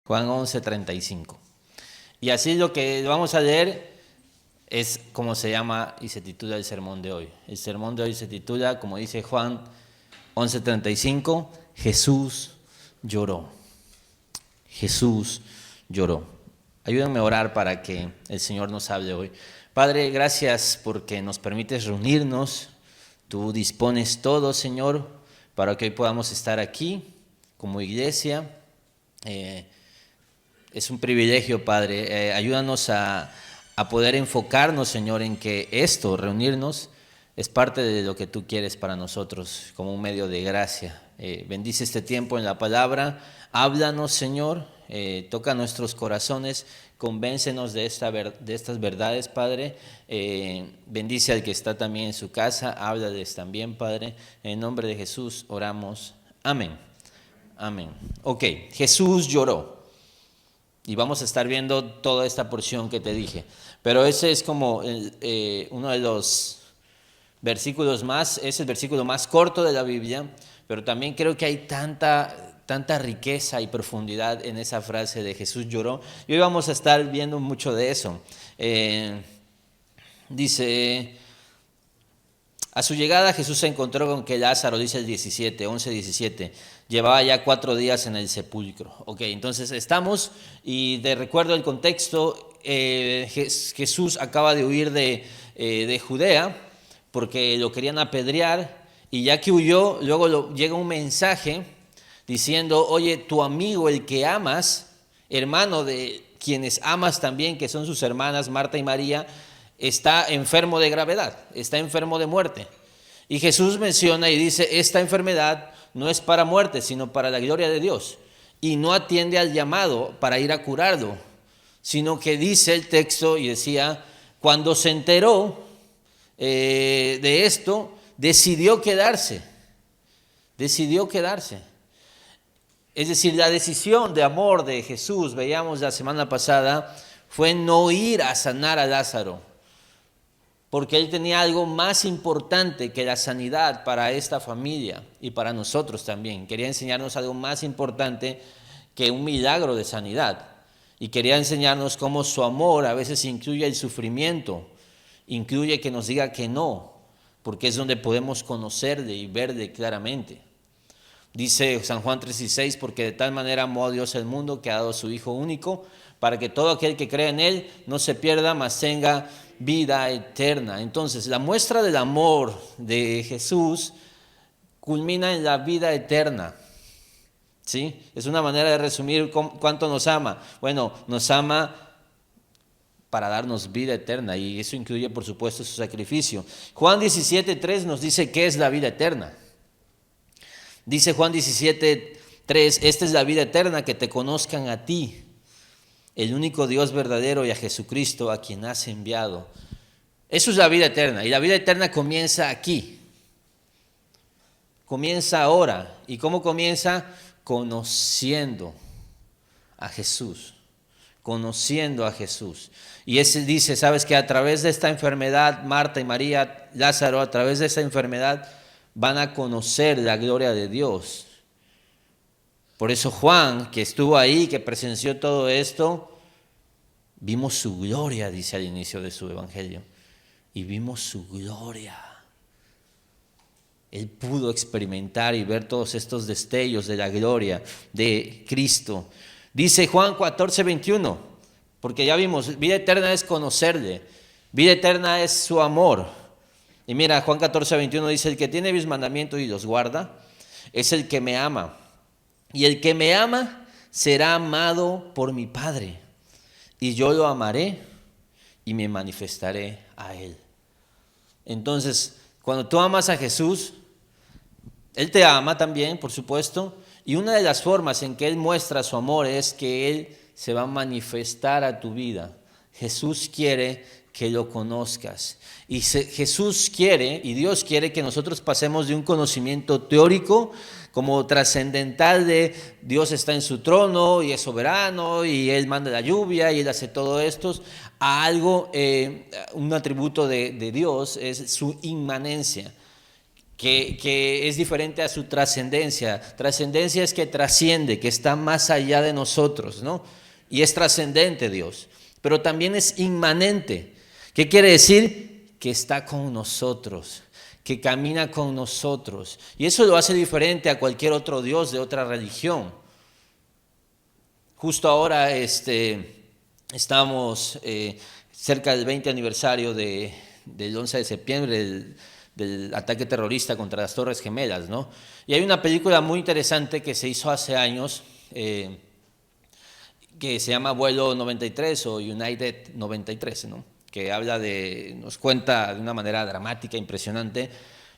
Juan 11:35. Y así lo que vamos a leer es como se llama y se titula el sermón de hoy. El sermón de hoy se titula, como dice Juan 11:35, Jesús lloró. Jesús lloró. Ayúdenme a orar para que el Señor nos hable hoy. Padre, gracias porque nos permites reunirnos. Tú dispones todo, Señor, para que hoy podamos estar aquí como iglesia. Es un privilegio, Padre. Ayúdanos a poder enfocarnos, Señor, en que esto, reunirnos, es parte de lo que tú quieres para nosotros, como un medio de gracia. Bendice este tiempo en la palabra. Háblanos, Señor. Toca nuestros corazones. Convéncenos de estas verdades, Padre. Bendice al que está también en su casa. Háblales también, Padre. En nombre de Jesús oramos. Amén. Amén. Ok, Jesús lloró. Y vamos a estar viendo toda esta porción que te dije. Pero ese es como uno de los versículos más, es el versículo más corto de la Biblia, pero también creo que hay tanta riqueza y profundidad en esa frase de Jesús lloró. Y hoy vamos a estar viendo mucho de eso. Dice, a su llegada Jesús se encontró con que Lázaro, dice el 11:17, llevaba ya 4 días en el sepulcro. Ok, entonces estamos, y de recuerdo el contexto, Jesús acaba de huir de Judea porque lo querían apedrear, y ya que huyó, luego llega un mensaje diciendo, oye, tu amigo, el que amas, hermano de quienes amas también, que son sus hermanas Marta y María, está enfermo de gravedad, está enfermo de muerte. Y Jesús menciona y dice, esta enfermedad no es para muerte, sino para la gloria de Dios. Y no atiende al llamado para ir a curarlo, sino que dice el texto, y decía, cuando se enteró de esto, decidió quedarse. Es decir, la decisión de amor de Jesús, veíamos la semana pasada, fue no ir a sanar a Lázaro, porque él tenía algo más importante que la sanidad para esta familia y para nosotros también. Quería enseñarnos algo más importante que un milagro de sanidad, y quería enseñarnos cómo su amor a veces incluye el sufrimiento, incluye que nos diga que no, porque es donde podemos conocerle y verle claramente. Dice San Juan 3:16, porque de tal manera amó a Dios el mundo que ha dado a su Hijo único, para que todo aquel que cree en Él no se pierda, mas tenga vida eterna. Entonces, la muestra del amor de Jesús culmina en la vida eterna. ¿Sí? Es una manera de resumir cuánto nos ama. Bueno, nos ama para darnos vida eterna, y eso incluye, por supuesto, su sacrificio. Juan 17:3 nos dice qué es la vida eterna. Dice Juan 17:3, esta es la vida eterna, que te conozcan a ti, el único Dios verdadero, y a Jesucristo, a quien has enviado. Eso es la vida eterna, y la vida eterna comienza aquí. Comienza ahora. ¿Y cómo comienza? Conociendo a Jesús. Conociendo a Jesús. Y ese dice, ¿sabes qué? A través de esta enfermedad, Marta y María, Lázaro, a través de esta enfermedad van a conocer la gloria de Dios. Por eso Juan, que estuvo ahí, que presenció todo esto, vimos su gloria, dice al inicio de su evangelio. Y vimos su gloria. Él pudo experimentar y ver todos estos destellos de la gloria de Cristo. Dice Juan 14:21, porque ya vimos, vida eterna es conocerle, vida eterna es su amor. Y mira, Juan 14:21 dice, el que tiene mis mandamientos y los guarda, es el que me ama. Y el que me ama será amado por mi Padre. Y yo lo amaré y me manifestaré a él. Entonces, cuando tú amas a Jesús, Él te ama también, por supuesto. Y una de las formas en que Él muestra su amor es que Él se va a manifestar a tu vida. Jesús quiere que lo conozcas. Y Jesús quiere, y Dios quiere, que nosotros pasemos de un conocimiento teórico como trascendental de Dios está en su trono y es soberano y Él manda la lluvia y Él hace todo esto, a algo, un atributo de Dios es su inmanencia. que es diferente a su trascendencia. Trascendencia es que trasciende, que está más allá de nosotros, ¿no? Y es trascendente Dios. Pero también es inmanente. ¿Qué quiere decir? Que está con nosotros, que camina con nosotros. Y eso lo hace diferente a cualquier otro Dios de otra religión. Justo ahora estamos cerca del 20 aniversario del 11 de septiembre, del ataque terrorista contra las Torres Gemelas, ¿no? Y hay una película muy interesante que se hizo hace años, que se llama Vuelo 93 o United 93, ¿no? Que nos cuenta de una manera dramática, impresionante,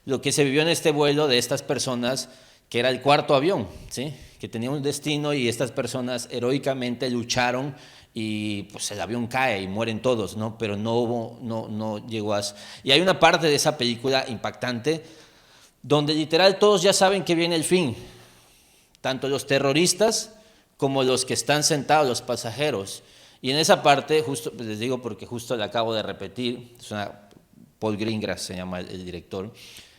lo que se vivió en este vuelo de estas personas, que era el cuarto avión, ¿sí? Que tenía un destino y estas personas heroicamente lucharon y pues el avión cae y mueren todos, ¿no? Pero no llegó a... Y hay una parte de esa película impactante donde literal todos ya saben que viene el fin, tanto los terroristas como los que están sentados, los pasajeros. Y en esa parte, justo les digo porque justo la acabo de repetir, Paul Greengrass se llama el director,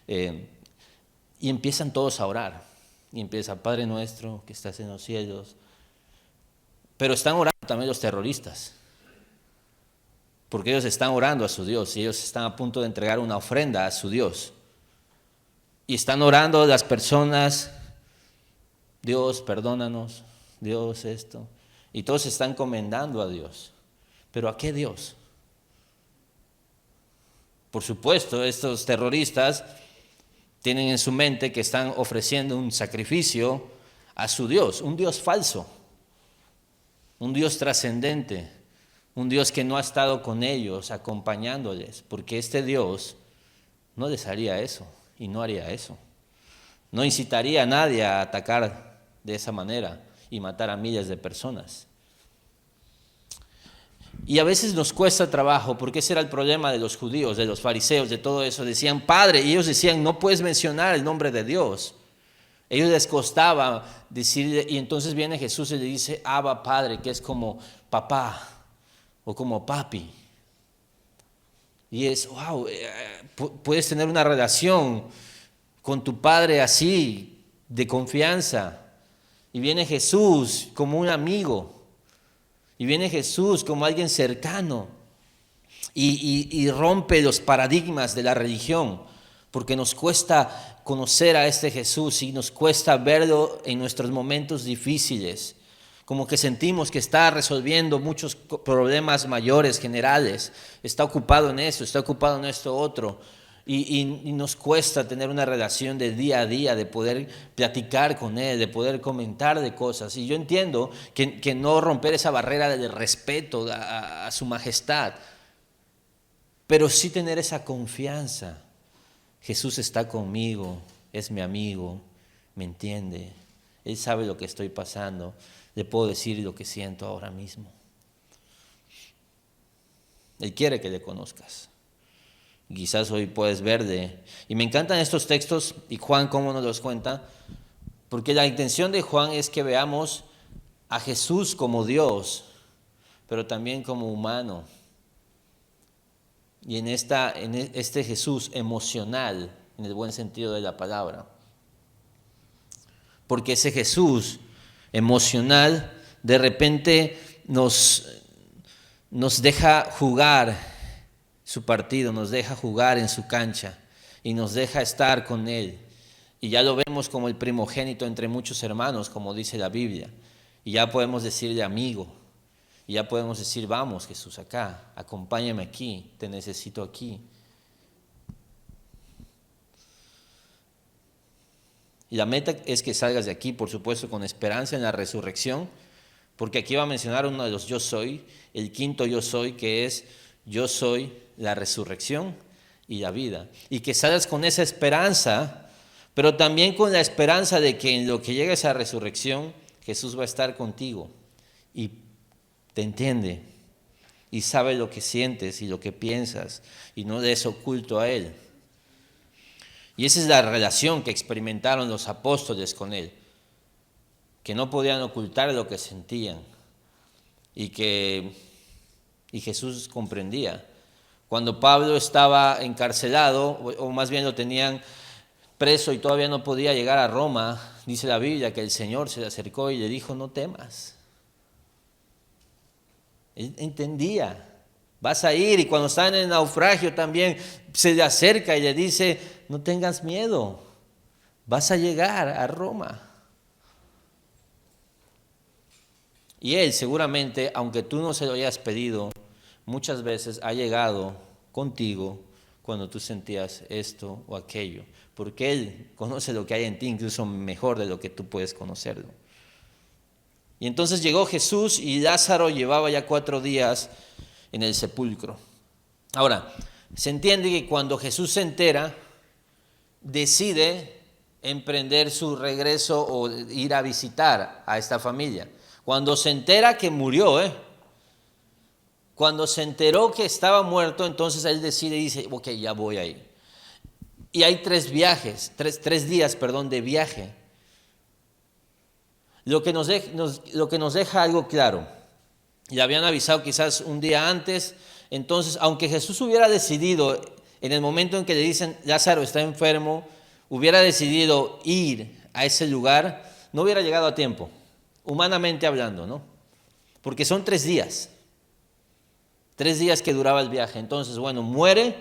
y empiezan todos a orar. Y empieza, Padre nuestro que estás en los cielos. Pero están orando también los terroristas, porque ellos están orando a su Dios y ellos están a punto de entregar una ofrenda a su Dios. Y están orando las personas, Dios, perdónanos, Dios esto. Y todos se están encomendando a Dios. ¿Pero a qué Dios? Por supuesto, estos terroristas tienen en su mente que están ofreciendo un sacrificio a su Dios, un Dios falso, un Dios trascendente, un Dios que no ha estado con ellos, acompañándoles, porque este Dios no les haría eso y no haría eso. No incitaría a nadie a atacar de esa manera y matar a miles de personas. Y a veces nos cuesta trabajo, porque ese era el problema de los judíos, de los fariseos, de todo eso. Decían, Padre, y ellos decían, no puedes mencionar el nombre de Dios. A ellos les costaba decir, y entonces viene Jesús y le dice, Abba, Padre, que es como papá o como papi. Y es, wow, puedes tener una relación con tu Padre así, de confianza. Y viene Jesús como un amigo. Y viene Jesús como alguien cercano y rompe los paradigmas de la religión, porque nos cuesta conocer a este Jesús y nos cuesta verlo en nuestros momentos difíciles, como que sentimos que está resolviendo muchos problemas mayores, generales, está ocupado en eso, está ocupado en esto otro. Y nos cuesta tener una relación de día a día, de poder platicar con Él, de poder comentar de cosas. Y yo entiendo que no romper esa barrera del respeto a su majestad, pero sí tener esa confianza. Jesús está conmigo, es mi amigo, me entiende, Él sabe lo que estoy pasando, le puedo decir lo que siento ahora mismo. Él quiere que le conozcas. Quizás hoy puedes ver y me encantan estos textos y Juan cómo nos los cuenta, porque la intención de Juan es que veamos a Jesús como Dios, pero también como humano. Y en este Jesús emocional, en el buen sentido de la palabra. Porque ese Jesús emocional de repente nos deja jugar su partido, nos deja jugar en su cancha y nos deja estar con Él. Y ya lo vemos como el primogénito entre muchos hermanos, como dice la Biblia. Y ya podemos decirle amigo. Y ya podemos decir, vamos Jesús acá, acompáñame aquí, te necesito aquí. Y la meta es que salgas de aquí, por supuesto, con esperanza en la resurrección, porque aquí va a mencionar uno de los yo soy, el quinto yo soy, que es yo soy la resurrección y la vida. Y que salgas con esa esperanza, pero también con la esperanza de que en lo que llegue a esa resurrección, Jesús va a estar contigo y te entiende y sabe lo que sientes y lo que piensas y no le es oculto a Él. Y esa es la relación que experimentaron los apóstoles con Él, que no podían ocultar lo que sentían y Jesús comprendía. Cuando Pablo estaba encarcelado, o más bien lo tenían preso y todavía no podía llegar a Roma, dice la Biblia que el Señor se le acercó y le dijo, no temas. Él entendía, vas a ir, y cuando está en el naufragio también se le acerca y le dice, no tengas miedo, vas a llegar a Roma. Y Él seguramente, aunque tú no se lo hayas pedido, muchas veces ha llegado contigo cuando tú sentías esto o aquello, porque Él conoce lo que hay en ti incluso mejor de lo que tú puedes conocerlo. Y entonces llegó Jesús y Lázaro llevaba ya 4 días en el sepulcro. Ahora, se entiende que cuando Jesús se entera, decide emprender su regreso o ir a visitar a esta familia. Cuando se entera que murió, cuando se enteró que estaba muerto, entonces él decide y dice, ok, ya voy a ir. Y hay 3 días de viaje. Lo que nos deja algo claro. Le habían avisado quizás un día antes. Entonces, aunque Jesús hubiera decidido, en el momento en que le dicen, Lázaro está enfermo, hubiera decidido ir a ese lugar, no hubiera llegado a tiempo, humanamente hablando, ¿no? Porque son 3 días. 3 días que duraba el viaje. Entonces, bueno, muere,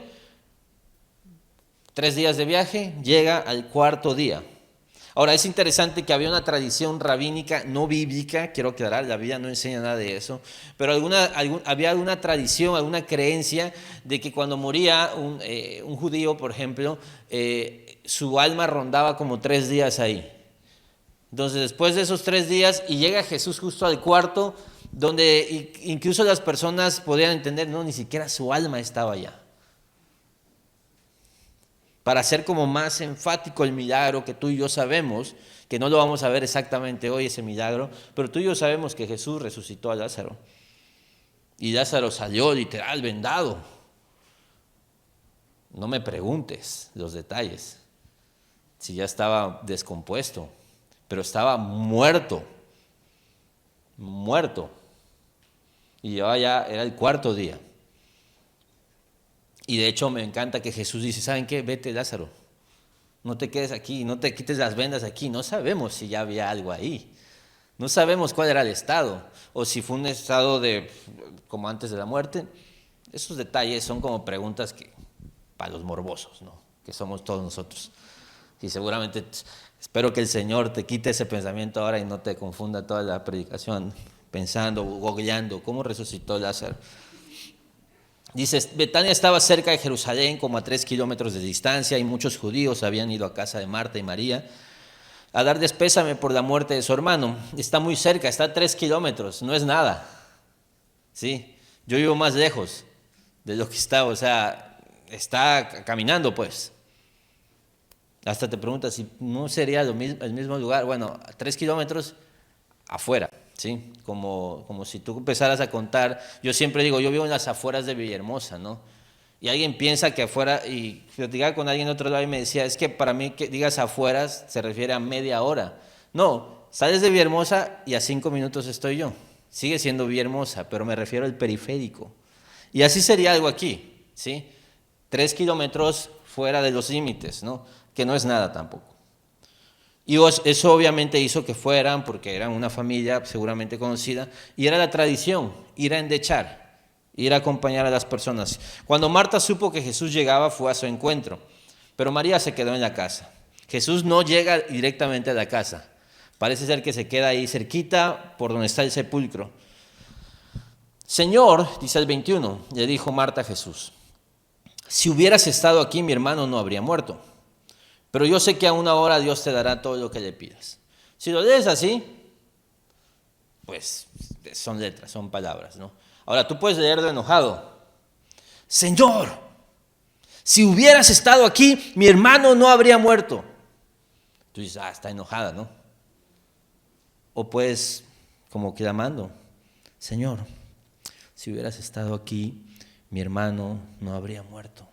3 días de viaje, llega al 4.º día. Ahora, es interesante que había una tradición rabínica no bíblica, quiero aclarar, la Biblia no enseña nada de eso, pero había alguna tradición, alguna creencia de que cuando moría un judío, por ejemplo, su alma rondaba como 3 días ahí. Entonces, después de esos 3 días, y llega Jesús justo al 4.º, donde incluso las personas podían entender, no, ni siquiera su alma estaba allá. Para hacer como más enfático el milagro que tú y yo sabemos, que no lo vamos a ver exactamente hoy ese milagro, pero tú y yo sabemos que Jesús resucitó a Lázaro. Y Lázaro salió literal vendado. No me preguntes los detalles, si ya estaba descompuesto, pero estaba muerto. Y ya era el 4.º día. Y de hecho me encanta que Jesús dice, ¿saben qué? Vete, Lázaro, no te quedes aquí, no te quites las vendas aquí. No sabemos si ya había algo ahí. No sabemos cuál era el estado, o si fue un estado como antes de la muerte. Esos detalles son como preguntas que para los morbosos, ¿no? Que somos todos nosotros. Y seguramente espero que el Señor te quite ese pensamiento ahora y no te confunda toda la predicación pensando, googleando, ¿cómo resucitó Lázaro? Dice, Betania estaba cerca de Jerusalén, como a 3 kilómetros de distancia, y muchos judíos habían ido a casa de Marta y María a darles pésame por la muerte de su hermano. Está muy cerca, está a 3 kilómetros, no es nada. ¿Sí? Yo vivo más lejos de lo que está, o sea, está caminando pues. Hasta te preguntas si no sería el mismo lugar. Bueno, a 3 kilómetros afuera. ¿Sí? Como si tú empezaras a contar, yo siempre digo, yo vivo en las afueras de Villahermosa, ¿no? Y alguien piensa que afuera, y platicaba con alguien otro lado y me decía, es que para mí que digas afueras se refiere a media hora. No, sales de Villahermosa y a 5 minutos estoy yo. Sigue siendo Villahermosa, pero me refiero al periférico. Y así sería algo aquí, ¿sí? 3 kilómetros fuera de los límites, ¿no? Que no es nada tampoco. Y eso obviamente hizo que fueran, porque eran una familia seguramente conocida, y era la tradición, ir a endechar, ir a acompañar a las personas. Cuando Marta supo que Jesús llegaba, fue a su encuentro, pero María se quedó en la casa. Jesús no llega directamente a la casa, parece ser que se queda ahí cerquita por donde está el sepulcro. Señor, dice el 21, le dijo Marta a Jesús, si hubieras estado aquí, mi hermano no habría muerto. Pero yo sé que a una hora Dios te dará todo lo que le pidas. Si lo lees así, pues son letras, son palabras, ¿no? Ahora, tú puedes leerlo enojado. Señor, si hubieras estado aquí, mi hermano no habría muerto. Tú dices, está enojada, ¿no? O puedes, como clamando, Señor, si hubieras estado aquí, mi hermano no habría muerto.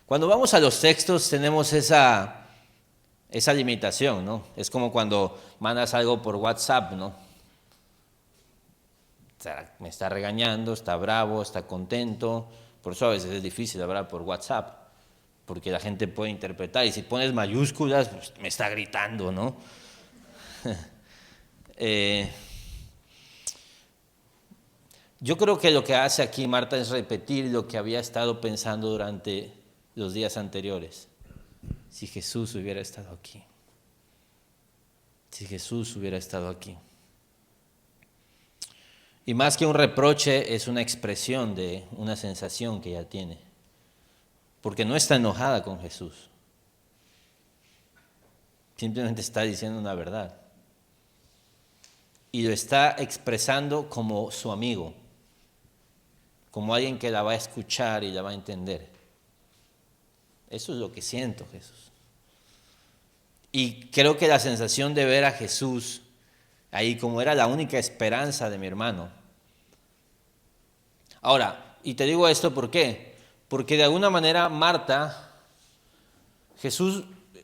Cuando vamos a los textos tenemos esa limitación, ¿no? Es como cuando mandas algo por WhatsApp, ¿no? O sea, me está regañando, está bravo, está contento. Por eso a veces es difícil hablar por WhatsApp. porque la gente puede interpretar, y si pones mayúsculas, pues me está gritando, ¿no? Yo creo que lo que hace aquí Marta es repetir lo que había estado pensando durante los días anteriores. Si Jesús hubiera estado aquí. Si Jesús hubiera estado aquí. Y más que un reproche, es una expresión de una sensación que ella tiene. Porque no está enojada con Jesús. Simplemente está diciendo una verdad. Y lo está expresando como su amigo. Como alguien que la va a escuchar y la va a entender. Eso es lo que siento, Jesús. Y creo que la sensación de ver a Jesús ahí como era la única esperanza de mi hermano. Ahora, y te digo esto ¿por qué? Porque de alguna manera Marta,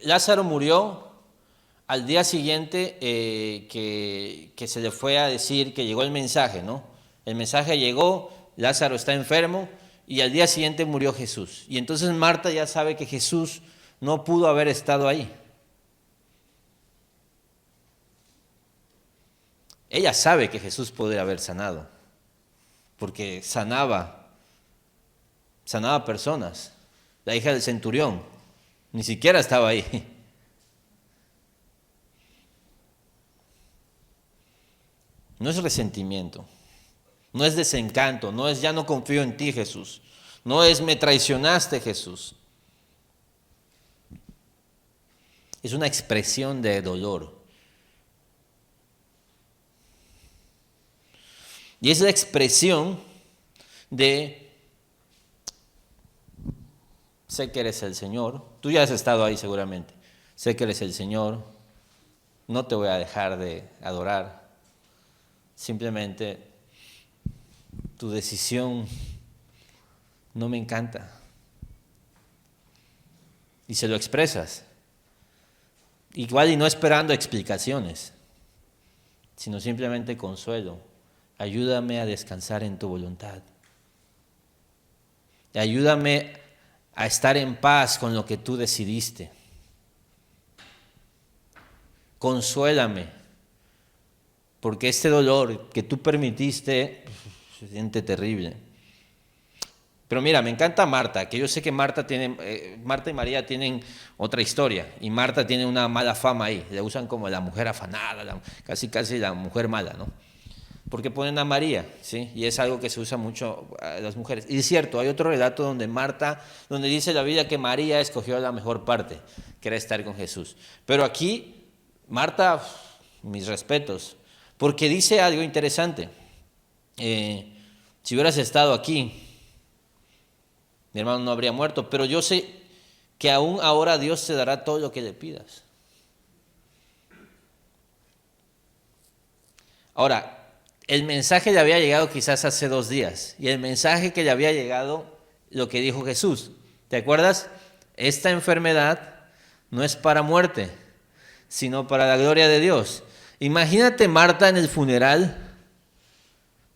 Lázaro murió al día siguiente que se le fue a decir que llegó el mensaje, ¿no? El mensaje llegó, Lázaro está enfermo y al día siguiente murió Jesús. Y entonces Marta ya sabe que Jesús no pudo haber estado ahí. Ella sabe que Jesús podría haber sanado, porque sanaba personas. La hija del centurión ni siquiera estaba ahí. No es resentimiento, no es desencanto, no es ya no confío en ti, Jesús. No es me traicionaste, Jesús. Es una expresión de dolor. Y es la expresión de, sé que eres el Señor, tú ya has estado ahí seguramente, sé que eres el Señor, no te voy a dejar de adorar, simplemente tu decisión no me encanta. Y se lo expresas, igual y no esperando explicaciones, sino simplemente consuelo. Ayúdame a descansar en tu voluntad. Ayúdame a estar en paz con lo que tú decidiste. Consuélame, porque este dolor que tú permitiste se siente terrible. Pero mira, me encanta Marta, que yo sé que Marta y María tienen otra historia, y Marta tiene una mala fama ahí, le usan como la mujer afanada, casi la mujer mala, ¿no? Porque ponen a María, ¿sí? Y es algo que se usa mucho a las mujeres. Y es cierto, hay otro relato donde dice la Biblia que María escogió la mejor parte, que era estar con Jesús. Pero aquí, Marta, mis respetos, porque dice algo interesante. Si hubieras estado aquí, mi hermano no habría muerto, pero yo sé que aún ahora Dios te dará todo lo que le pidas. Ahora, el mensaje le había llegado quizás hace 2 días, y el mensaje que le había llegado, lo que dijo Jesús, ¿te acuerdas? Esta enfermedad no es para muerte, sino para la gloria de Dios. Imagínate Marta en el funeral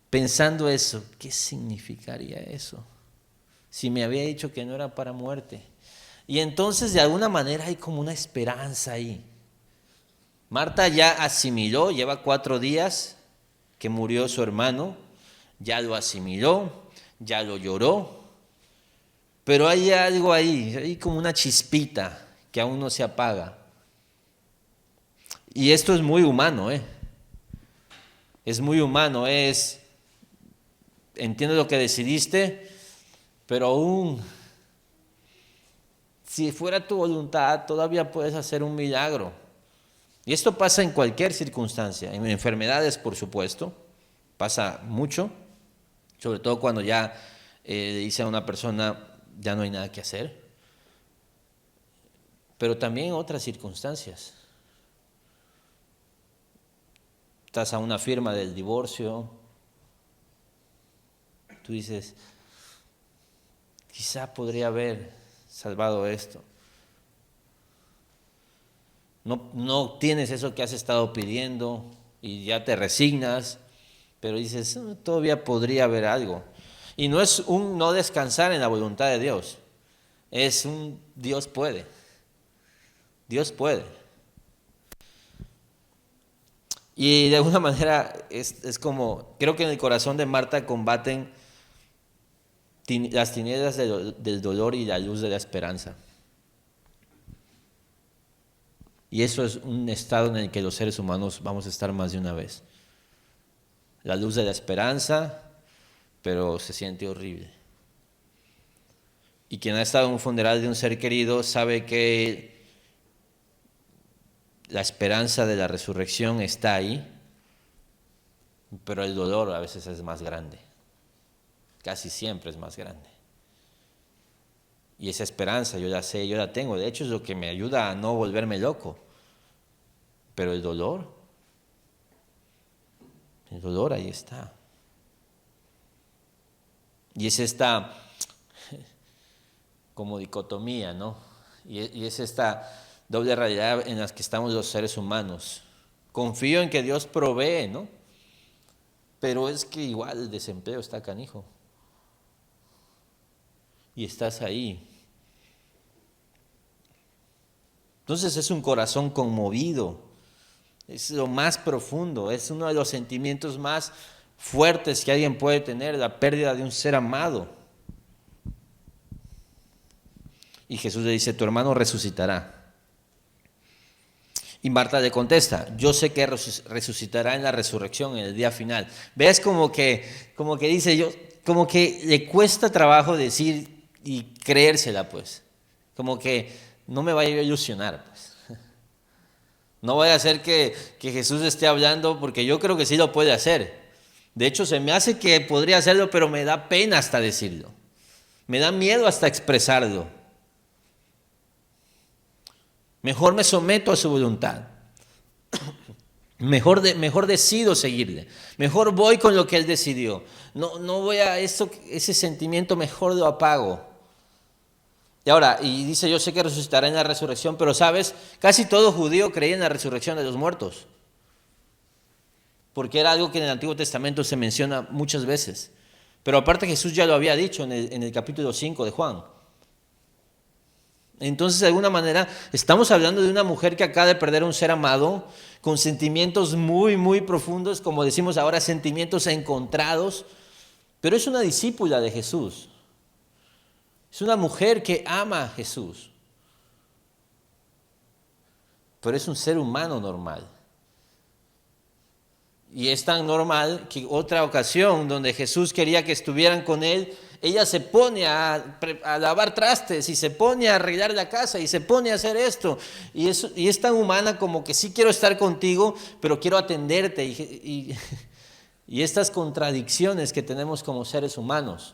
pensando eso, ¿qué significaría eso? Si me había dicho que no era para muerte. Y entonces de alguna manera hay como una esperanza ahí. Marta ya asimiló, lleva 4 días que murió su hermano, ya lo asimiló, ya lo lloró, pero hay algo ahí, hay como una chispita que aún no se apaga. Y esto es muy humano, es muy humano, entiendo lo que decidiste, pero aún, si fuera tu voluntad, todavía puedes hacer un milagro. Y esto pasa en cualquier circunstancia, en enfermedades por supuesto, pasa mucho, sobre todo cuando ya le dice a una persona, ya no hay nada que hacer, pero también en otras circunstancias. Estás a una firma del divorcio, tú dices, quizá podría haber salvado esto. No tienes eso que has estado pidiendo y ya te resignas, pero dices, todavía podría haber algo. Y no es un no descansar en la voluntad de Dios, Dios puede. Dios puede. Y de alguna manera es como, creo que en el corazón de Marta combaten las tinieblas del dolor y la luz de la esperanza. Y eso es un estado en el que los seres humanos vamos a estar más de una vez. La luz de la esperanza, pero se siente horrible. Y quien ha estado en un funeral de un ser querido sabe que la esperanza de la resurrección está ahí, pero el dolor a veces es más grande. Casi siempre es más grande. Y esa esperanza yo la sé, yo la tengo. De hecho es lo que me ayuda a no volverme loco. Pero el dolor ahí está. Y es esta como dicotomía, ¿no? Y es esta doble realidad en la que estamos los seres humanos. Confío en que Dios provee, ¿no? Pero es que igual el desempleo está canijo. Y estás ahí. Entonces es un corazón conmovido. Es lo más profundo. Es uno de los sentimientos más fuertes que alguien puede tener, la pérdida de un ser amado. Y Jesús le dice, tu hermano resucitará. Y Marta le contesta, yo sé que resucitará en la resurrección, en el día final. ¿Ves como que dice como que le cuesta trabajo decir y creérsela, pues? Como que no me vaya a ilusionar, pues. No vaya a ser que Jesús esté hablando, porque yo creo que sí lo puede hacer. De hecho, se me hace que podría hacerlo, pero me da pena hasta decirlo. Me da miedo hasta expresarlo. Mejor me someto a su voluntad. Mejor decido seguirle. Mejor voy con lo que él decidió. No voy a ese sentimiento, mejor lo apago. Y ahora, y dice, yo sé que resucitará en la resurrección, pero sabes, casi todo judío creía en la resurrección de los muertos. Porque era algo que en el Antiguo Testamento se menciona muchas veces. Pero aparte Jesús ya lo había dicho en el capítulo 5 de Juan. Entonces, de alguna manera, estamos hablando de una mujer que acaba de perder a un ser amado, con sentimientos muy, muy profundos, como decimos ahora, sentimientos encontrados, pero es una discípula de Jesús. Es una mujer que ama a Jesús, pero es un ser humano normal. Y es tan normal que otra ocasión donde Jesús quería que estuvieran con él, ella se pone a lavar trastes y se pone a arreglar la casa y se pone a hacer esto. Y es tan humana como que sí quiero estar contigo, pero quiero atenderte. Y estas contradicciones que tenemos como seres humanos.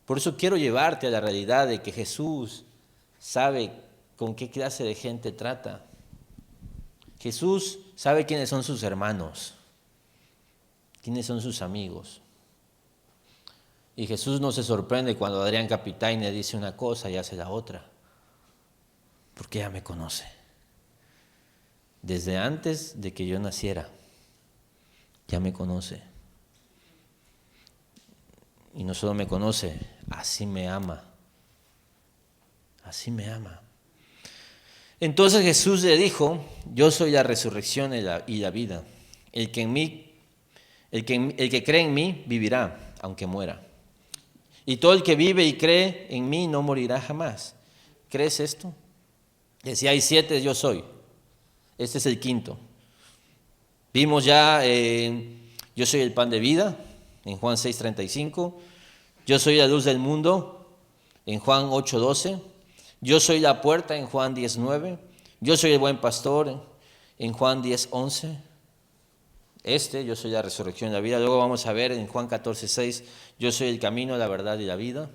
Por eso quiero llevarte a la realidad de que Jesús sabe con qué clase de gente trata. Jesús sabe quiénes son sus hermanos, quiénes son sus amigos. Y Jesús no se sorprende cuando Adrián Capitán le dice una cosa y hace la otra, porque ya me conoce. Desde antes de que yo naciera, ya me conoce. Y no solo me conoce, así me ama. Así me ama. Entonces Jesús le dijo, yo soy la resurrección y la vida. El que cree en mí vivirá, aunque muera. Y todo el que vive y cree en mí no morirá jamás. ¿Crees esto? Que si hay 7, yo soy. Este es el quinto. Vimos ya, yo soy el pan de vida, en Juan 6:35. Yo soy la luz del mundo, en Juan 8:12. Yo soy la puerta, en Juan 10:9. Yo soy el buen pastor, en Juan 10:11. Yo soy la resurrección y la vida. Luego vamos a ver en Juan 14:6, yo soy el camino, la verdad y la vida.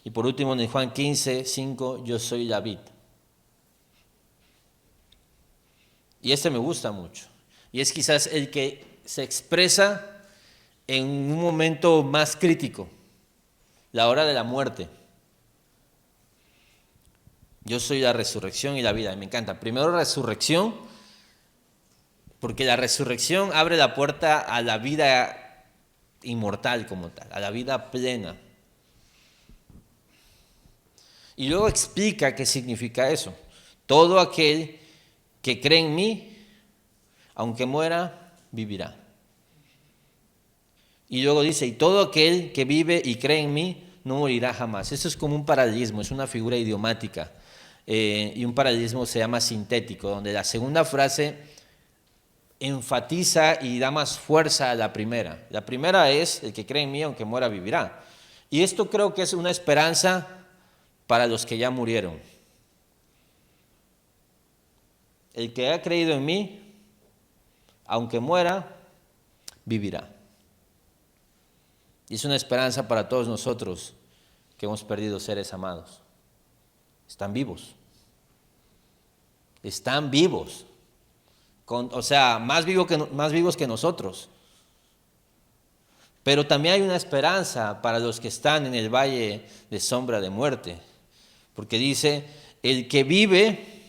Y por último en Juan 15:5, yo soy la vid. Y me gusta mucho. Y es quizás el que se expresa en un momento más crítico, la hora de la muerte. Yo soy la resurrección y la vida. Me encanta. Primero resurrección, porque la resurrección abre la puerta a la vida inmortal como tal, a la vida plena. Y luego explica qué significa eso. Todo aquel que cree en mí, aunque muera, vivirá. Y luego dice, y todo aquel que vive y cree en mí, no morirá jamás. Eso es como un paralelismo, es una figura idiomática. Y un paralelismo se llama sintético, donde la segunda frase enfatiza y da más fuerza a la primera. La primera es, el que cree en mí, aunque muera, vivirá. Y esto creo que es una esperanza para los que ya murieron. El que ha creído en mí, aunque muera, vivirá. Y es una esperanza para todos nosotros que hemos perdido seres amados. Están vivos. Están vivos. O sea, más vivos que nosotros. Pero también hay una esperanza para los que están en el valle de sombra de muerte. Porque dice, el que vive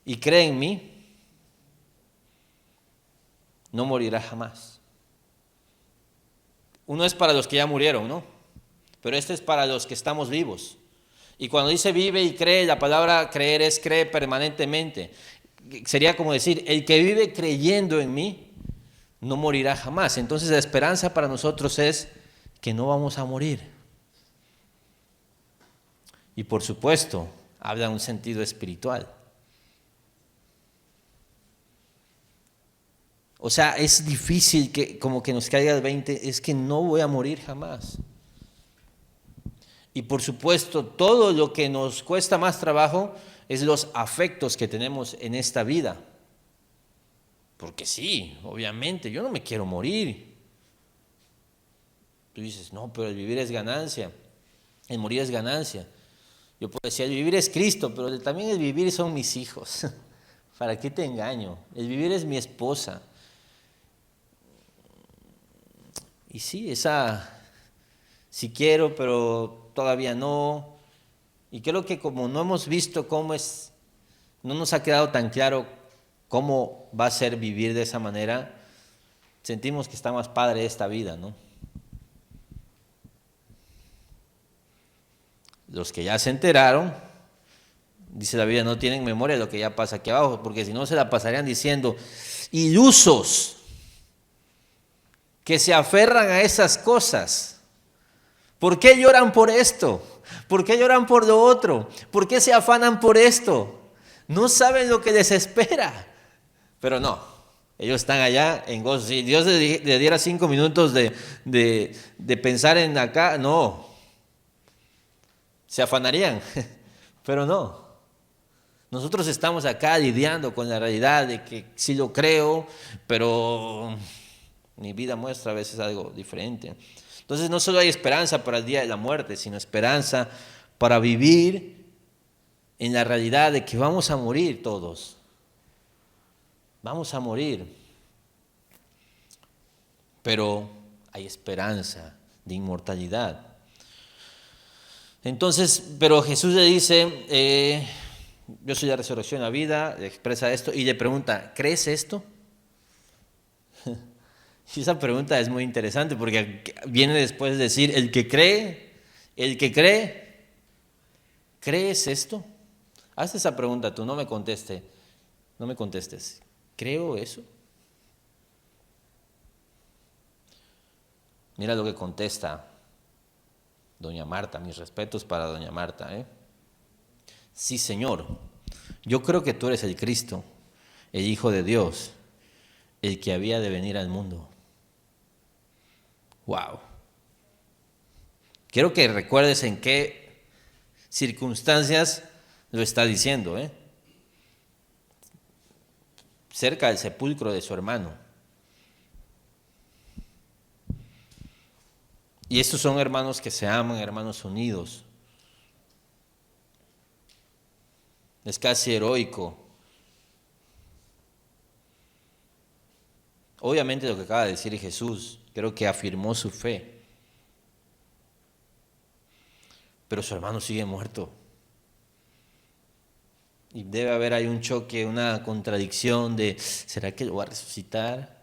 y cree en mí, no morirá jamás. Uno es para los que ya murieron, ¿no? Pero este es para los que estamos vivos. Y cuando dice vive y cree, la palabra creer es cree permanentemente. Sería como decir, el que vive creyendo en mí, no morirá jamás. Entonces la esperanza para nosotros es que no vamos a morir. Y por supuesto, habla de un sentido espiritual. O sea, es difícil que como que nos caiga el 20, es que no voy a morir jamás. Y por supuesto, todo lo que nos cuesta más trabajo es los afectos que tenemos en esta vida. Porque sí, obviamente, yo no me quiero morir. Tú dices, no, pero el vivir es ganancia, el morir es ganancia. Yo puedo decir, el vivir es Cristo, pero también el vivir son mis hijos. ¿Para qué te engaño? El vivir es mi esposa. Y sí, sí quiero, pero todavía no. Y creo que como no hemos visto no nos ha quedado tan claro cómo va a ser vivir de esa manera, sentimos que está más padre esta vida, ¿no? Los que ya se enteraron, dice la Biblia, no tienen memoria de lo que ya pasa aquí abajo, porque si no se la pasarían diciendo, ilusos, que se aferran a esas cosas. ¿Por qué lloran por esto? ¿Por qué lloran por lo otro? ¿Por qué se afanan por esto? No saben lo que les espera. Pero no, ellos están allá en gozo. Si Dios le diera 5 minutos de pensar en acá, no. Se afanarían, pero no. Nosotros estamos acá lidiando con la realidad de que sí lo creo, pero mi vida muestra a veces algo diferente. Entonces no solo hay esperanza para el día de la muerte, sino esperanza para vivir en la realidad de que vamos a morir todos. Vamos a morir. Pero hay esperanza de inmortalidad. Entonces, pero Jesús le dice, yo soy la resurrección y la vida, le expresa esto y le pregunta, ¿crees esto? Y esa pregunta es muy interesante porque viene después de decir, el que cree, ¿crees esto? Haz esa pregunta tú, no me contestes. ¿Creo eso? Mira lo que contesta doña Marta, mis respetos para doña Marta. Sí, Señor, yo creo que tú eres el Cristo, el Hijo de Dios, el que había de venir al mundo. Wow. Quiero que recuerdes en qué circunstancias lo está diciendo, cerca del sepulcro de su hermano. Y estos son hermanos que se aman, hermanos unidos. Es casi heroico. Obviamente lo que acaba de decir Jesús, creo que afirmó su fe. Pero su hermano sigue muerto. Y debe haber ahí un choque, una contradicción de, ¿será que lo va a resucitar?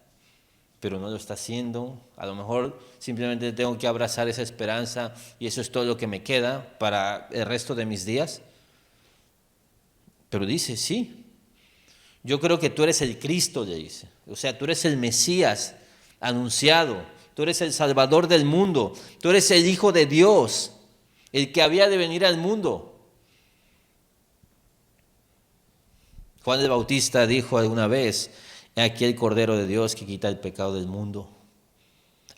pero no lo está haciendo. A lo mejor simplemente tengo que abrazar esa esperanza y eso es todo lo que me queda para el resto de mis días. Pero dice, sí, yo creo que tú eres el Cristo, le dice. O sea, tú eres el Mesías anunciado, tú eres el Salvador del mundo, tú eres el Hijo de Dios, el que había de venir al mundo. Juan el Bautista dijo alguna vez, he aquí el Cordero de Dios que quita el pecado del mundo.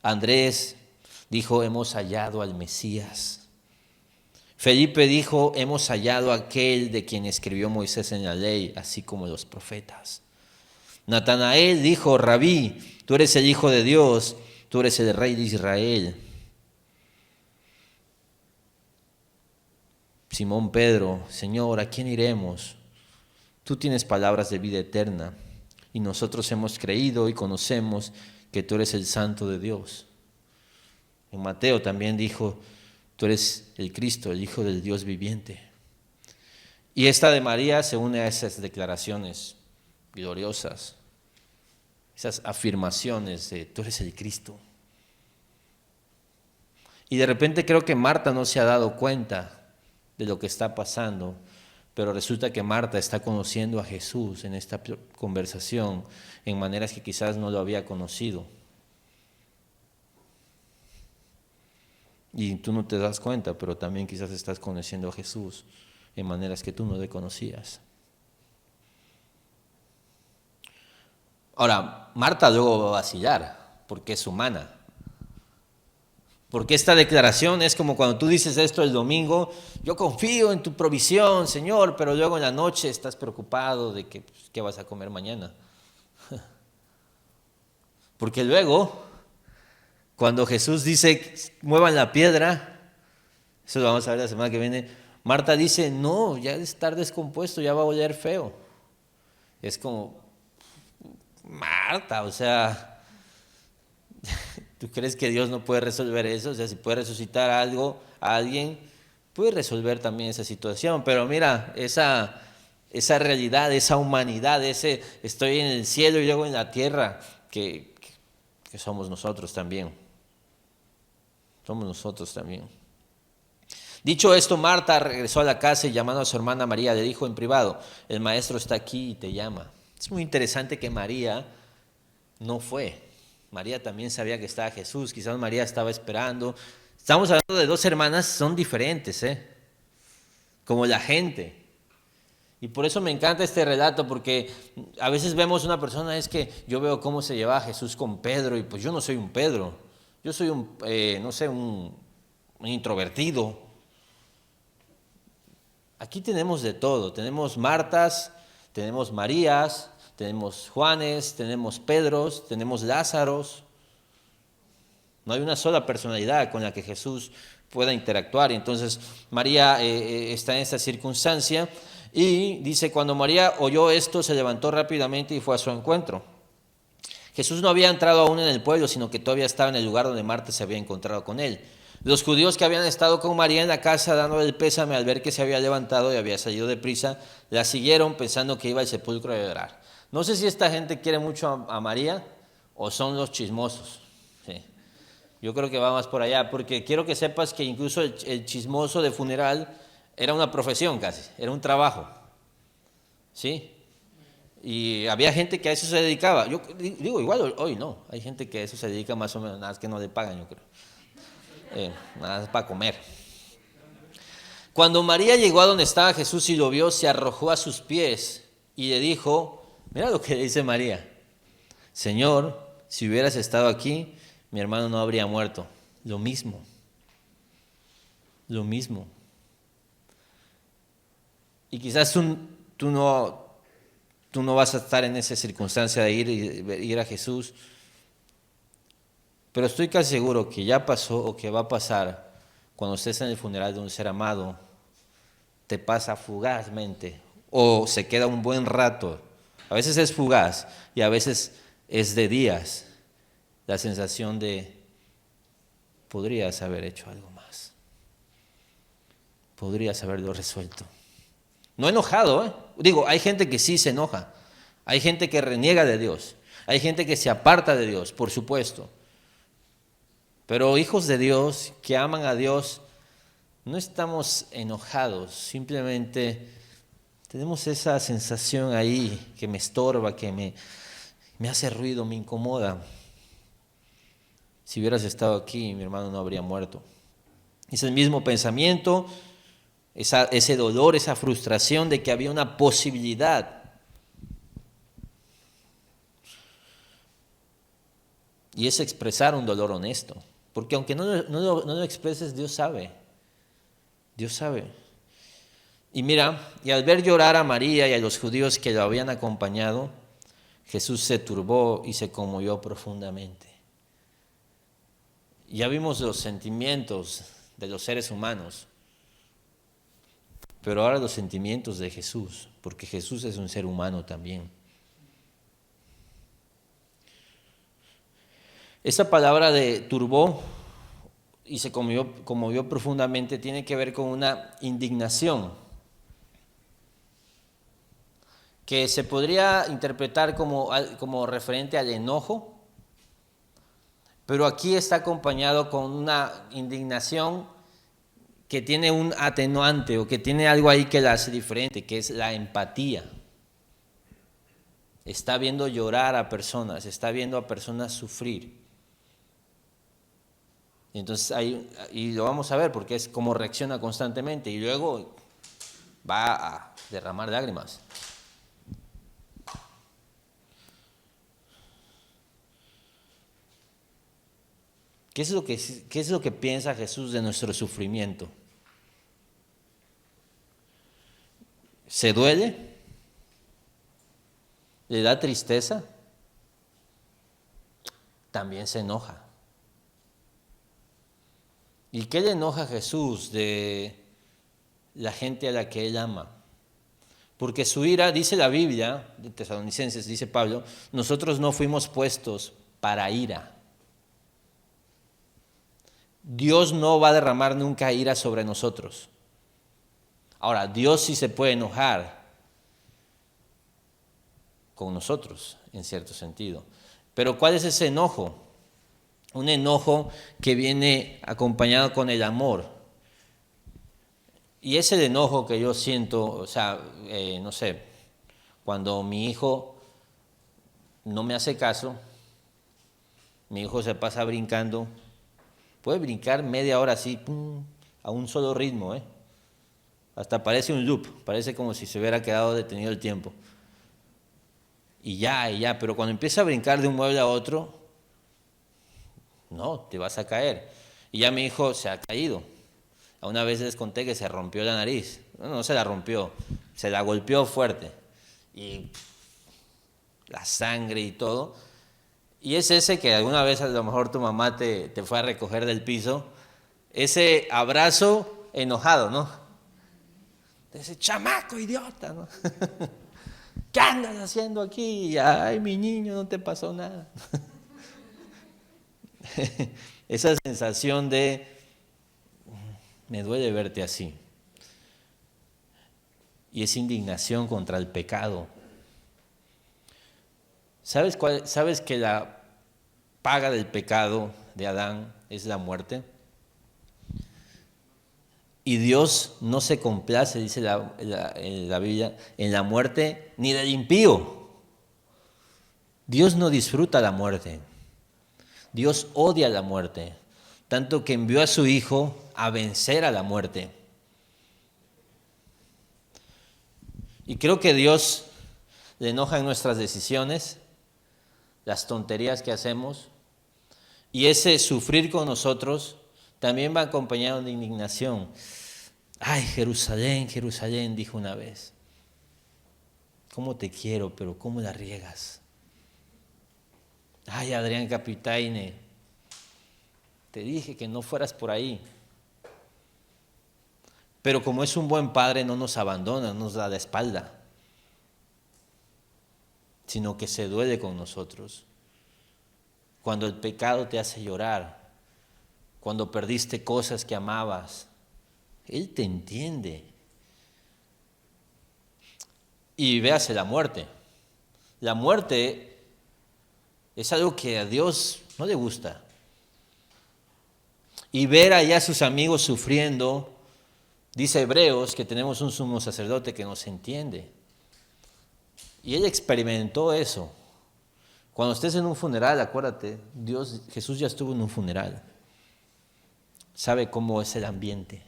Andrés dijo, hemos hallado al Mesías. Felipe dijo, hemos hallado a aquel de quien escribió Moisés en la ley, así como los profetas. Natanael dijo, Rabí, tú eres el Hijo de Dios, tú eres el Rey de Israel. Simón Pedro, Señor, ¿a quién iremos? Tú tienes palabras de vida eterna y nosotros hemos creído y conocemos que tú eres el Santo de Dios. En Mateo también dijo, tú eres el Cristo, el Hijo del Dios viviente. Y esta de María se une a esas declaraciones gloriosas, esas afirmaciones de tú eres el Cristo. Y de repente creo que Marta no se ha dado cuenta de lo que está pasando, pero resulta que Marta está conociendo a Jesús en esta conversación en maneras que quizás no lo había conocido. Y tú no te das cuenta, pero también quizás estás conociendo a Jesús en maneras que tú no le conocías. Ahora, Marta luego va a vacilar, porque es humana. Porque esta declaración es como cuando tú dices esto el domingo, yo confío en tu provisión, Señor, pero luego en la noche estás preocupado de que, pues, qué vas a comer mañana. Porque luego, cuando Jesús dice, muevan la piedra, eso lo vamos a ver la semana que viene, Marta dice, no, ya de estar descompuesto, ya va a oler feo. Es como, Marta, o sea, ¿tú crees que Dios no puede resolver eso? O sea, si puede resucitar algo, a alguien, puede resolver también esa situación. Pero mira, esa realidad, esa humanidad, ese estoy en el cielo y luego en la tierra, que somos nosotros también. Somos nosotros también. Dicho esto, Marta regresó a la casa y llamando a su hermana María le dijo en privado, el maestro está aquí y te llama. Es muy interesante que María no fue. María también sabía que estaba Jesús, quizás María estaba esperando. Estamos hablando de dos hermanas, son diferentes, como la gente. Y por eso me encanta este relato, porque a veces vemos una persona, es que yo veo cómo se llevaba Jesús con Pedro, y pues yo no soy un Pedro, yo soy un introvertido. Aquí tenemos de todo, tenemos Martas, tenemos Marías, tenemos Juanes, tenemos Pedros, tenemos Lázaros. No hay una sola personalidad con la que Jesús pueda interactuar. Y entonces María está en esta circunstancia y dice, cuando María oyó esto, se levantó rápidamente y fue a su encuentro. Jesús no había entrado aún en el pueblo, sino que todavía estaba en el lugar donde Marta se había encontrado con él. Los judíos que habían estado con María en la casa dándole el pésame al ver que se había levantado y había salido deprisa, la siguieron pensando que iba al sepulcro a llorar. No sé si esta gente quiere mucho a María o son los chismosos. Sí. Yo creo que va más por allá, porque quiero que sepas que incluso el chismoso de funeral era una profesión casi, era un trabajo. ¿Sí? Y había gente que a eso se dedicaba. Yo digo, igual hoy no, hay gente que a eso se dedica más o menos, nada más que no le pagan, yo creo. Nada más para comer. Cuando María llegó a donde estaba Jesús y lo vio, se arrojó a sus pies y le dijo, mira lo que dice María, Señor, si hubieras estado aquí, mi hermano no habría muerto. Lo mismo. Y quizás tú no vas a estar en esa circunstancia de ir a Jesús, pero estoy casi seguro que ya pasó o que va a pasar cuando estés en el funeral de un ser amado, te pasa fugazmente o se queda un buen rato. A veces es fugaz y a veces es de días. La sensación de podrías haber hecho algo más. Podrías haberlo resuelto. No enojado, Digo, hay gente que sí se enoja. Hay gente que reniega de Dios. Hay gente que se aparta de Dios, por supuesto. Pero hijos de Dios que aman a Dios, no estamos enojados, simplemente tenemos esa sensación ahí que me estorba, que me hace ruido, me incomoda. Si hubieras estado aquí, mi hermano no habría muerto. Es el mismo pensamiento, ese dolor, esa frustración de que había una posibilidad. Y es expresar un dolor honesto. Porque aunque no lo expreses, Dios sabe. Dios sabe. Y mira, y al ver llorar a María y a los judíos que lo habían acompañado, Jesús se turbó y se conmovió profundamente. Ya vimos los sentimientos de los seres humanos, pero ahora los sentimientos de Jesús, porque Jesús es un ser humano también. Esa palabra de turbó y se conmovió profundamente tiene que ver con una indignación que se podría interpretar como referente al enojo, pero aquí está acompañado con una indignación que tiene un atenuante o que tiene algo ahí que la hace diferente, que es la empatía. Está viendo llorar a personas, está viendo a personas sufrir. Entonces y lo vamos a ver porque es como reacciona constantemente y luego va a derramar lágrimas. ¿Qué es lo que piensa Jesús de nuestro sufrimiento? ¿Se duele? ¿Le da tristeza? También se enoja. ¿Y qué le enoja a Jesús de la gente a la que Él ama? Porque su ira, dice la Biblia, de Tesalonicenses, dice Pablo, nosotros no fuimos puestos para ira. Dios no va a derramar nunca ira sobre nosotros. Ahora, Dios sí se puede enojar con nosotros, en cierto sentido. Pero ¿cuál es ese enojo? Un enojo que viene acompañado con el amor. Y es el enojo que yo siento, o sea, no sé, cuando mi hijo no me hace caso, mi hijo se pasa brincando, puede brincar media hora así, pum, a un solo ritmo, hasta parece un loop, parece como si se hubiera quedado detenido el tiempo. Y ya, pero cuando empieza a brincar de un mueble a otro, no, te vas a caer. Y ya mi hijo se ha caído. A una vez les conté que se rompió la nariz. No se la rompió, se la golpeó fuerte. Y la sangre y todo. Y es ese que alguna vez a lo mejor tu mamá te fue a recoger del piso, ese abrazo enojado, ¿no? Ese chamaco idiota, ¿no? ¿Qué andas haciendo aquí? Ay, mi niño, no te pasó nada. Esa sensación de, me duele verte así. Y es indignación contra el pecado. ¿Sabes que la paga del pecado de Adán es la muerte? Y Dios no se complace, dice la Biblia, en la muerte ni del impío. Dios no disfruta la muerte. Dios odia la muerte, tanto que envió a su Hijo a vencer a la muerte. Y creo que Dios le enoja en nuestras decisiones, las tonterías que hacemos, y ese sufrir con nosotros también va acompañado de indignación. Ay, Jerusalén, Jerusalén, dijo una vez, cómo te quiero, pero cómo la riegas. Ay, Adrián Capitaine, te dije que no fueras por ahí. Pero como es un buen padre, no nos abandona, no nos da la espalda, sino que se duele con nosotros. Cuando el pecado te hace llorar, cuando perdiste cosas que amabas, Él te entiende. Y véase la muerte. La muerte Es algo que a Dios no le gusta. Y ver allá a sus amigos sufriendo, dice Hebreos que tenemos un sumo sacerdote que nos entiende. Y él experimentó eso. Cuando estés en un funeral, acuérdate, Jesús ya estuvo en un funeral. Sabe cómo es el ambiente,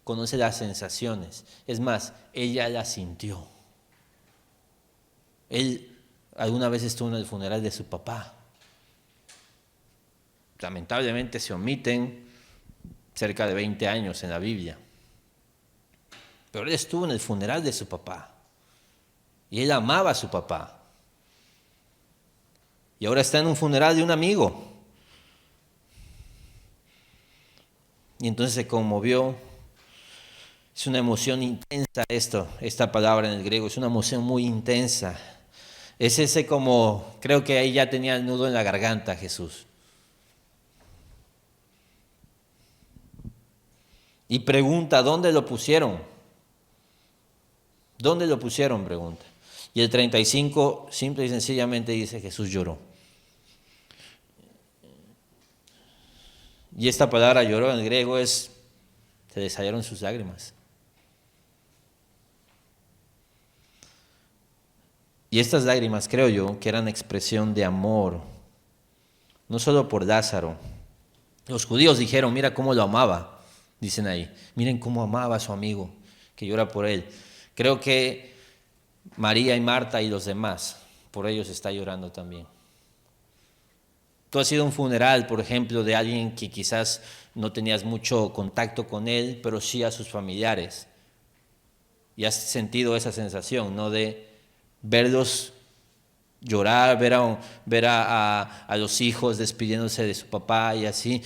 conoce las sensaciones. Es más, ella la sintió. Él alguna vez estuvo en el funeral de su papá. Lamentablemente se omiten cerca de 20 años en la Biblia. Pero él estuvo en el funeral de su papá. Y él amaba a su papá. Y ahora está en un funeral de un amigo. Y entonces se conmovió. Es una emoción intensa esta palabra en el griego. Es una emoción muy intensa. Es ese como, creo que ahí ya tenía el nudo en la garganta Jesús. Y pregunta, ¿dónde lo pusieron? ¿Dónde lo pusieron? Pregunta. Y el 35 simple y sencillamente dice, Jesús lloró. Y esta palabra lloró en el griego se le salieron sus lágrimas. Y estas lágrimas, creo yo, que eran expresión de amor, no solo por Lázaro. Los judíos dijeron, mira cómo lo amaba, dicen ahí. Miren cómo amaba a su amigo, que llora por él. Creo que María y Marta y los demás, por ellos está llorando también. Tú has ido a un funeral, por ejemplo, de alguien que quizás no tenías mucho contacto con él, pero sí a sus familiares. Y has sentido esa sensación, ¿no? De verlos llorar, ver a los hijos despidiéndose de su papá y así,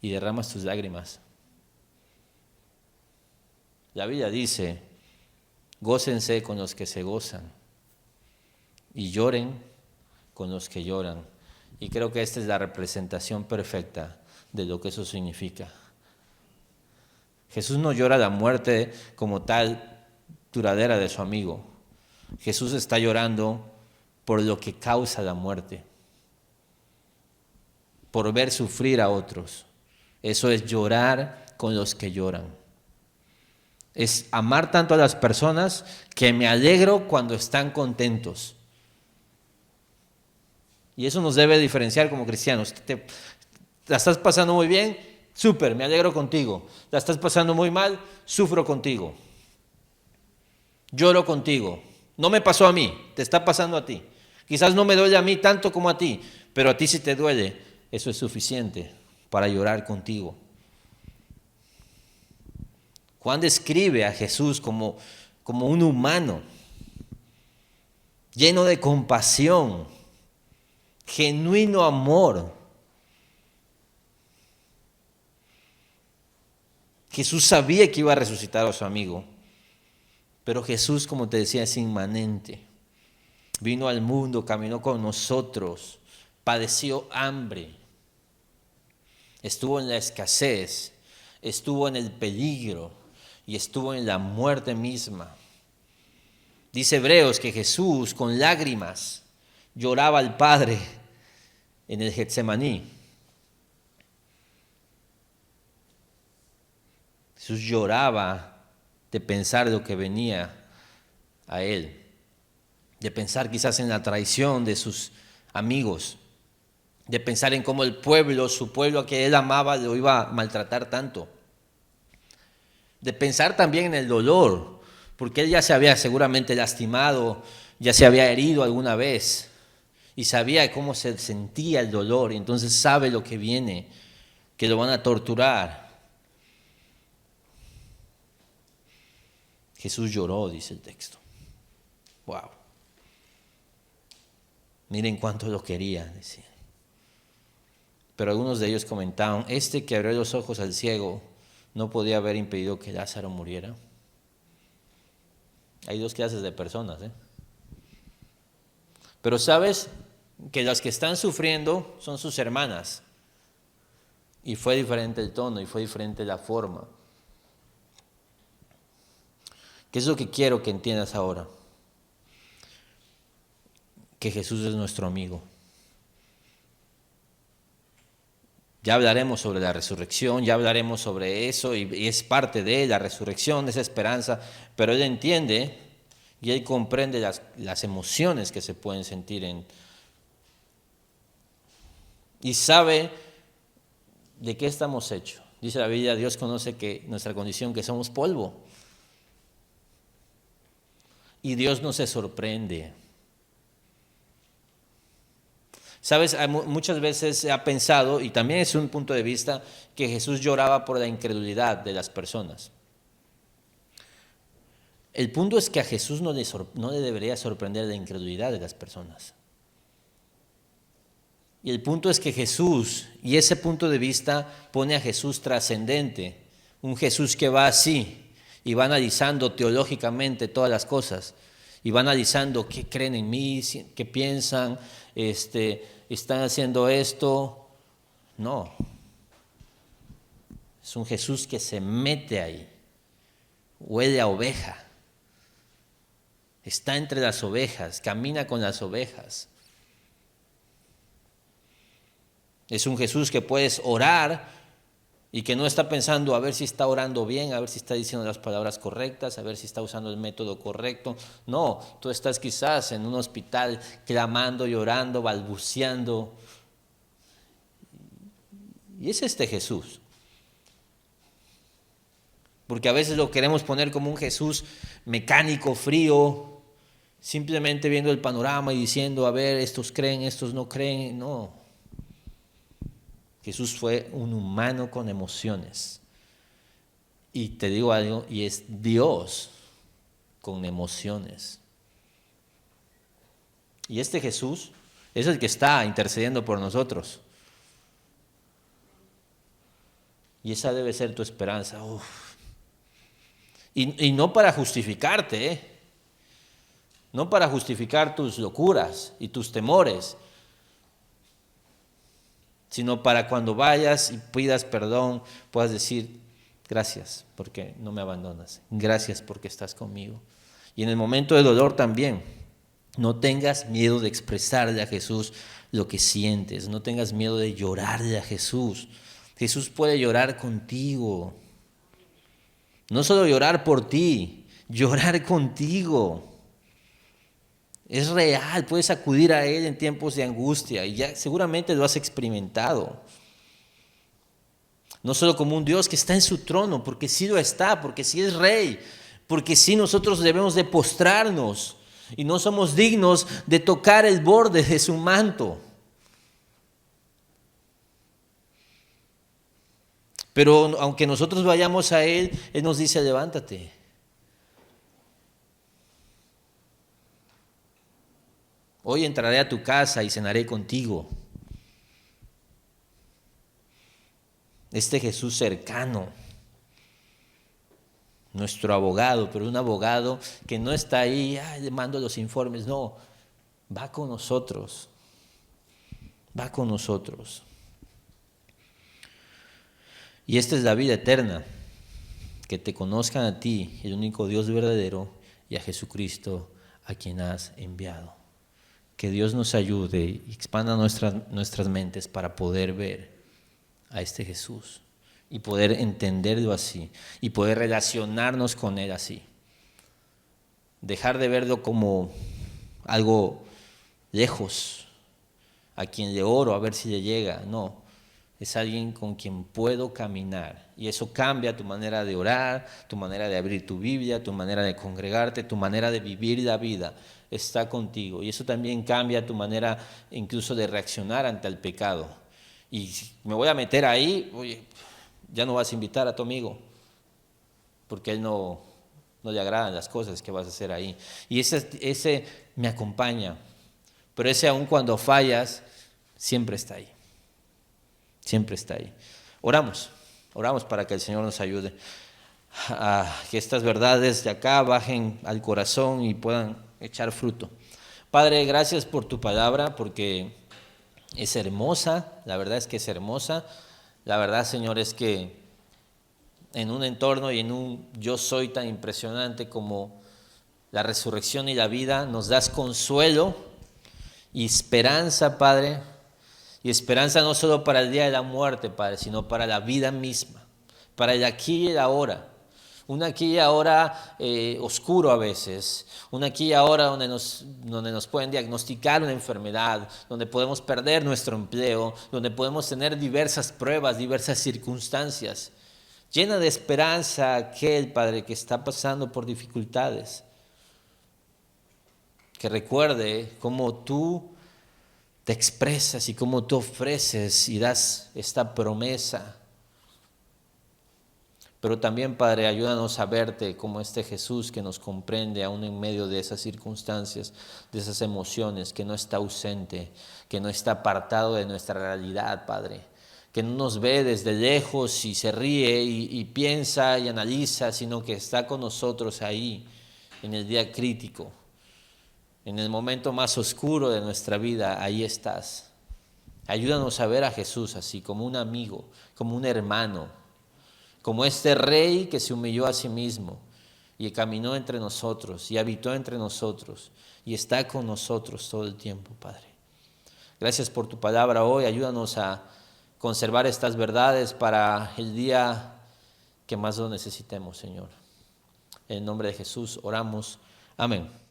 y derramas tus lágrimas. La Biblia dice, gócense con los que se gozan y lloren con los que lloran. Y creo que esta es la representación perfecta de lo que eso significa. Jesús no llora la muerte como tal duradera de su amigo. Jesús está llorando por lo que causa la muerte, por ver sufrir a otros. Eso es llorar con los que lloran. Es amar tanto a las personas que me alegro cuando están contentos. Y eso nos debe diferenciar como cristianos. ¿La estás pasando muy bien? Súper, me alegro contigo. ¿La estás pasando muy mal? Sufro contigo. Lloro contigo. No me pasó a mí, te está pasando a ti. Quizás no me duele a mí tanto como a ti, pero a ti sí te duele. Eso es suficiente para llorar contigo. Juan describe a Jesús como un humano, lleno de compasión, genuino amor. Jesús sabía que iba a resucitar a su amigo, pero Jesús, como te decía, es inmanente. Vino al mundo, caminó con nosotros, padeció hambre, estuvo en la escasez, estuvo en el peligro y estuvo en la muerte misma. Dice Hebreos que Jesús con lágrimas lloraba al Padre en el Getsemaní. Jesús lloraba de pensar lo que venía a él, de pensar quizás en la traición de sus amigos, de pensar en cómo el pueblo, su pueblo que él amaba, lo iba a maltratar tanto, de pensar también en el dolor, porque él ya se había seguramente lastimado, ya se había herido alguna vez y sabía cómo se sentía el dolor y entonces sabe lo que viene, que lo van a torturar. Jesús lloró, dice el texto. Wow. Miren cuánto lo quería, decía. Pero algunos de ellos comentaban, que abrió los ojos al ciego no podía haber impedido que Lázaro muriera. Hay dos clases de personas, Pero sabes que las que están sufriendo son sus hermanas. Y fue diferente el tono y fue diferente la forma. ¿Qué es lo que quiero que entiendas ahora? que Jesús es nuestro amigo. Ya hablaremos sobre la resurrección, ya hablaremos sobre eso y es parte de la resurrección, de esa esperanza, pero él entiende y él comprende las emociones que se pueden sentir y sabe de qué estamos hechos. Dice la Biblia, Dios conoce que nuestra condición, que somos polvo. Y Dios no se sorprende. Sabes, muchas veces se ha pensado, y también es un punto de vista, que Jesús lloraba por la incredulidad de las personas. El punto es que a Jesús no le debería sorprender la incredulidad de las personas. Y el punto es que Jesús, y ese punto de vista pone a Jesús trascendente, un Jesús que va así y va analizando teológicamente todas las cosas, y va analizando qué creen en mí, qué piensan, están haciendo esto. No, es un Jesús que se mete ahí, huele a oveja, está entre las ovejas, camina con las ovejas. Es un Jesús que puedes orar y que no está pensando a ver si está orando bien, a ver si está diciendo las palabras correctas, a ver si está usando el método correcto. No, tú estás quizás en un hospital clamando, llorando, balbuceando. Y es este Jesús. Porque a veces lo queremos poner como un Jesús mecánico, frío, simplemente viendo el panorama y diciendo, a ver, estos creen, estos no creen. No. Jesús fue un humano con emociones. Y te digo algo, y es Dios con emociones. Y este Jesús es el que está intercediendo por nosotros. Y esa debe ser tu esperanza. Y no para justificarte, no para justificar tus locuras y tus temores, sino para cuando vayas y pidas perdón, puedas decir, gracias porque no me abandonas, gracias porque estás conmigo. Y en el momento de dolor también, no tengas miedo de expresarle a Jesús lo que sientes, no tengas miedo de llorarle a Jesús. Jesús puede llorar contigo. No solo llorar por ti, llorar contigo. Es real, puedes acudir a Él en tiempos de angustia y ya seguramente lo has experimentado. No solo como un Dios que está en su trono, porque sí lo está, porque sí es rey, porque sí nosotros debemos de postrarnos y no somos dignos de tocar el borde de su manto. Pero aunque nosotros vayamos a Él, Él nos dice, levántate. Hoy entraré a tu casa y cenaré contigo. Este Jesús cercano, nuestro abogado, pero un abogado que no está ahí, le mando los informes, no, va con nosotros, va con nosotros. Y esta es la vida eterna, que te conozcan a ti, el único Dios verdadero, y a Jesucristo, a quien has enviado. Que Dios nos ayude y expanda nuestras mentes para poder ver a este Jesús y poder entenderlo así y poder relacionarnos con Él así. Dejar de verlo como algo lejos, a quien le oro a ver si le llega. No, es alguien con quien puedo caminar y eso cambia tu manera de orar, tu manera de abrir tu Biblia, tu manera de congregarte, tu manera de vivir la vida. Está contigo y eso también cambia tu manera incluso de reaccionar ante el pecado. Y si me voy a meter ahí, oye, ya no vas a invitar a tu amigo porque a él no le agradan las cosas que vas a hacer ahí. Y ese me acompaña, pero ese aun cuando fallas, siempre está ahí. Siempre está ahí. Oramos para que el Señor nos ayude a que estas verdades de acá bajen al corazón y puedan echar fruto. Padre, gracias por tu palabra, porque es hermosa, la verdad es que es hermosa. La verdad, Señor, es que en un entorno y en un yo soy tan impresionante como la resurrección y la vida, nos das consuelo y esperanza, Padre, y esperanza no solo para el día de la muerte, Padre, sino para la vida misma, para el aquí y el ahora. Un aquí y ahora oscuro a veces, un aquí y ahora donde nos pueden diagnosticar una enfermedad, donde podemos perder nuestro empleo, donde podemos tener diversas pruebas, diversas circunstancias. Llena de esperanza a aquel, Padre, que está pasando por dificultades. Que recuerde cómo tú te expresas y cómo tú ofreces y das esta promesa. Pero también, Padre, ayúdanos a verte como este Jesús que nos comprende aún en medio de esas circunstancias, de esas emociones, que no está ausente, que no está apartado de nuestra realidad, Padre. Que no nos ve desde lejos y se ríe y piensa y analiza, sino que está con nosotros ahí, en el día crítico, en el momento más oscuro de nuestra vida, ahí estás. Ayúdanos a ver a Jesús así, como un amigo, como un hermano, como este rey que se humilló a sí mismo y caminó entre nosotros y habitó entre nosotros y está con nosotros todo el tiempo, Padre. Gracias por tu palabra hoy. Ayúdanos a conservar estas verdades para el día que más lo necesitemos, Señor. En el nombre de Jesús oramos. Amén.